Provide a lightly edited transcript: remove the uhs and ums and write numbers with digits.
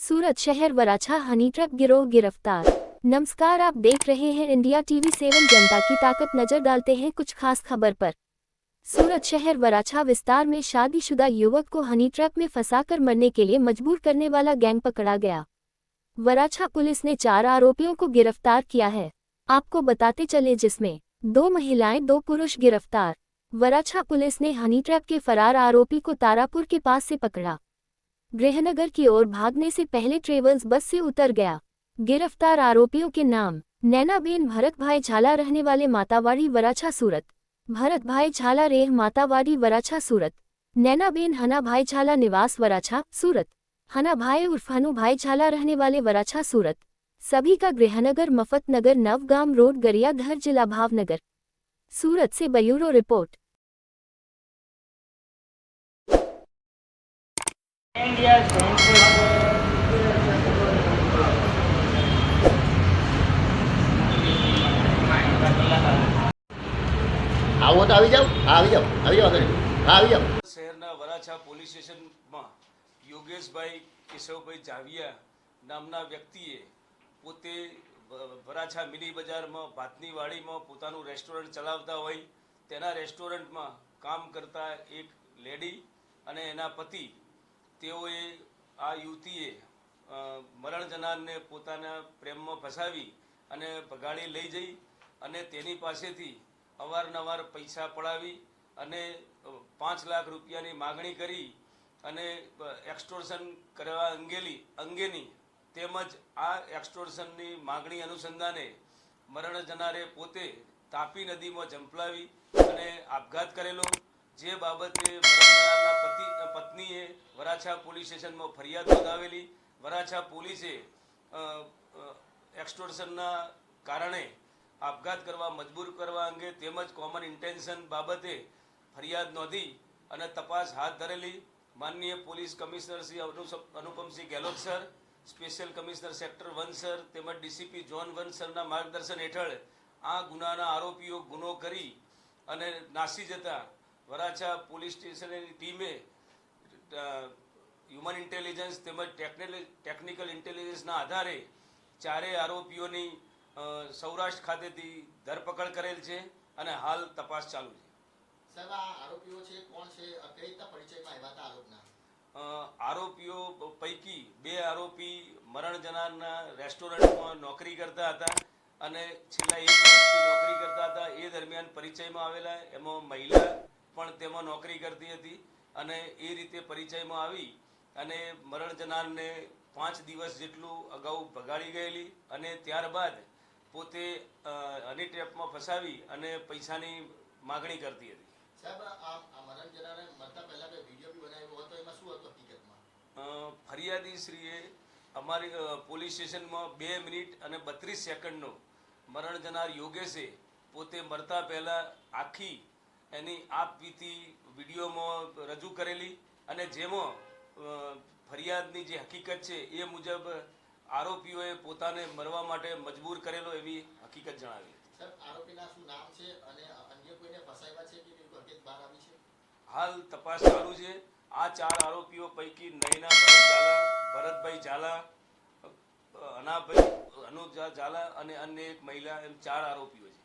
सूरत शहर वराछा हनी ट्रक गिरोह गिरफ्तार। नमस्कार, आप देख रहे हैं इंडिया टीवी 7 जनता की ताकत। नजर डालते हैं कुछ खास खबर पर। सूरत शहर वराछा विस्तार में शादीशुदा युवक को हनी ट्रक में फंसाकर मरने के लिए मजबूर करने वाला गैंग पकड़ा गया। वराछा पुलिस ने 4 आरोपियों को गिरफ्तार किया है। आपको बताते चले, जिसमें 2 महिलाएं 2 पुरुष गिरफ्तार। वराछा पुलिस ने हनी ट्रक के फरार आरोपी को तारापुर के पास से पकड़ा। गृहनगर की ओर भागने से पहले ट्रेवल्स बस से उतर गया। गिरफ्तार आरोपियों के नाम: नैनाबेन भरत भाई झाला, रहने वाले मातावाड़ी वराछा सूरत; भरत भाई झाला रेह मातावाड़ी वराछा सूरत; नैनाबेन हना भाई झाला निवास वराछा सूरत; हना भाई उर्फ हनु भाई झाला, रहने वाले वराछा सूरत। सभी का गृहनगर मफतनगर नवगाम रोड गरियाधर, जिला भावनगर। सूरत से ब्यूरो रिपोर्ट। આવો તો આવી જાઓ, આવી જાઓ, આવી જાઓ, આવી જાઓ। શહેરના વરાછા પોલીસ સ્ટેશનમાં યોગેશભાઈ કેશવભાઈ જાવિયા નામના વ્યક્તિએ પોતે વરાછા મિની બજારમાં ભાતની વાડીમાં પોતાનું રેસ્ટોરન્ટ ચલાવતા હોય તેના રેસ્ટોરન્ટમાં કામ કરતા એક લેડી અને એના પતિ, તેઓએ આ યુવતીએ મરણ જનારને પોતાના પ્રેમમાં ફસાવી અને ભગાડી લઈ જઈ અને તેની પાસેથી અવારનવાર પૈસા પડાવી અને 5 લાખ રૂપિયાની માગણી કરી અને એક્સટોર્શન કરવા અંગેની તેમજ આ એક્સટોર્શનની માગણી અનુસંધાને મરણ જનારે પોતે તાપી નદીમાં ઝંપલાવી અને આપઘાત કરેલો, જે બાબતે મરણ જનારના પત્નીએ વરાછા પોલીસ સ્ટેશનમાં ફરિયાદ નોંધાવેલી। વરાછા પોલીસે એક્સટોર્શનના કારણે આપઘાત કરવા મજબૂર કરવા અંગે તેમજ કોમન ઇન્ટેન્શન બાબતે ફરિયાદ નોંધી અને તપાસ હાથ ધરેલી। માનનીય police commissioner Shri Anupamsinh Gehlot sir, special commissioner sector 1 sir તેમજ ડીસીપી ઝોન 1 સરના માર્ગદર્શન હેઠળ આ ગુનાના આરોપીઓ ગુનો કરી અને નાસી જતા વરાછા પોલીસ સ્ટેશનની ટીમે હ્યુમન ઇન્ટેલિજન્સ તેમજ ટેકનિકલ ઇન્ટેલિજન્સના આધારે ચારેય આરોપીઓની સૌરાષ્ટ્ર ખાતેથી ધરપકડ કરેલ છે અને હાલ તપાસ ચાલુ છે। સાહેબ, આ આરોપીઓ છે કોણ છે, કઈ રીતના પરિચયમાં આવ્યા હતા આરોપના? આરોપીઓ પૈકી 2 આરોપી મરણ જનારના રેસ્ટોરન્ટમાં નોકરી કરતા હતા અને છેલ્લા 1 વર્ષથી નોકરી કરતા હતા। એ દરમિયાન પરિચયમાં આવેલા, એમાં મહિલા પણ તેમાં નોકરી કરતી હતી અને એ રીતે પરિચયમાં આવી અને મરણ જનારને 5 દિવસ જેટલું અગાઉ ભગાડી ગયેલી અને ત્યારબાદ પોતે હની ટ્રેપમાં ફસાવી અને પૈસાની માગણી કરતી હતી। સાહેબ, આ મરણ જનારે મરતા પહેલા કોઈ વિડીયો બી બનાવ્યો હતો, એમાં શું હતું હકીકતમાં? ફરિયાદી શ્રીએ અમારી પોલીસ સ્ટેશનમાં 2 મિનિટ અને 32 સેકન્ડનો મરણ જનાર યોગેશે પોતે મરતા પહેલા આખી એની આપવીતી વિડીયોમાં રજૂ કરેલી અને જેમાં ફરિયાદની જે હકીકત છે એ મુજબ આરોપીઓએ પોતાને મરવા માટે મજબૂર કરેલો એવી હકીકત જણાવી હતી। સાહેબ, આરોપીના શું નામ છે અને અન્ય કોઈને ફસાવ્યા છે કે કોઈ હકીકત બહાર આવી છે? હાલ તપાસ ચાલુ છે। આ 4 આરોપીઓ પૈકી નૈના ભરત ઝાલા, ભરતભાઈ ઝાલા, અનાભાઈ અનુજા ઝાલા અને અન્ય એક મહિલા, એમ 4 આરોપીઓ છે।